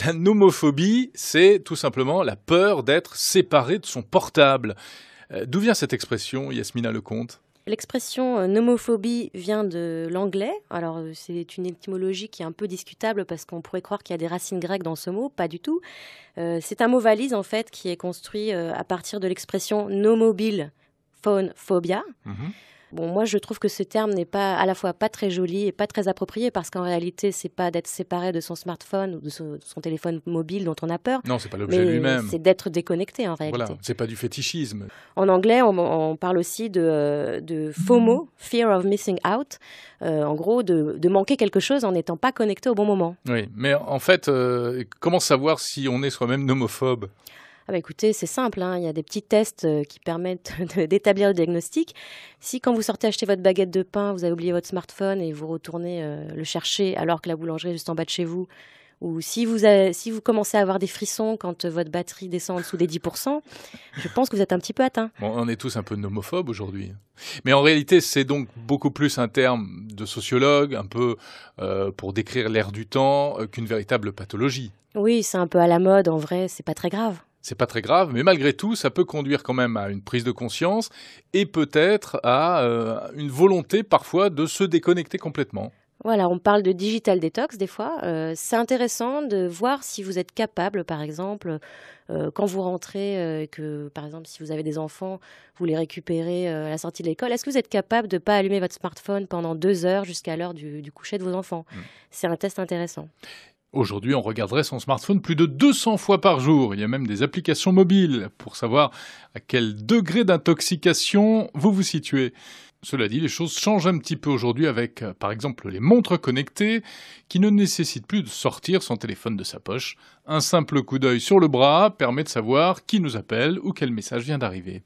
La nomophobie, c'est tout simplement la peur d'être séparé de son portable. D'où vient cette expression, Yasmina Lecomte? L'expression nomophobie vient de l'anglais. Alors, c'est une étymologie qui est un peu discutable parce qu'on pourrait croire qu'il y a des racines grecques dans ce mot. Pas du tout. C'est un mot valise, en fait, qui est construit à partir de l'expression no mobile phone phobia. Bon, moi, je trouve que ce terme n'est pas à la fois pas très joli et pas très approprié parce qu'en réalité, c'est pas d'être séparé de son smartphone ou de son téléphone mobile dont on a peur. Non, c'est pas l'objet Mais lui-même. c'est d'être déconnecté en réalité. Voilà, c'est pas du fétichisme. En anglais, on parle aussi de FOMO, Fear of Missing Out, en gros de manquer quelque chose en n'étant pas connecté au bon moment. Oui, mais en fait, comment savoir si on est soi-même nomophobe? Ah bah écoutez, c'est simple, hein, il y a des petits tests qui permettent d'établir le diagnostic. Si quand vous sortez acheter votre baguette de pain, vous avez oublié votre smartphone et vous retournez le chercher alors que la boulangerie est juste en bas de chez vous, ou si vous commencez à avoir des frissons quand votre batterie descend en dessous des 10%, je pense que vous êtes un petit peu atteint. Bon, on est tous un peu nomophobes aujourd'hui. Mais en réalité, c'est donc beaucoup plus un terme de sociologue, un peu pour décrire l'air du temps, qu'une véritable pathologie. Oui, c'est un peu à la mode, en vrai, c'est pas très grave. C'est pas très grave, mais malgré tout, ça peut conduire quand même à une prise de conscience et peut-être à une volonté parfois de se déconnecter complètement. Voilà, on parle de digital detox des fois. C'est intéressant de voir si vous êtes capable, par exemple, quand vous rentrez, que par exemple, si vous avez des enfants, vous les récupérez à la sortie de l'école, est-ce que vous êtes capable de ne pas allumer votre smartphone pendant 2 heures jusqu'à l'heure du coucher de vos enfants? C'est un test intéressant. Aujourd'hui, on regarderait son smartphone plus de 200 fois par jour. Il y a même des applications mobiles pour savoir à quel degré d'intoxication vous vous situez. Cela dit, les choses changent un petit peu aujourd'hui avec, par exemple, les montres connectées qui ne nécessitent plus de sortir son téléphone de sa poche. Un simple coup d'œil sur le bras permet de savoir qui nous appelle ou quel message vient d'arriver.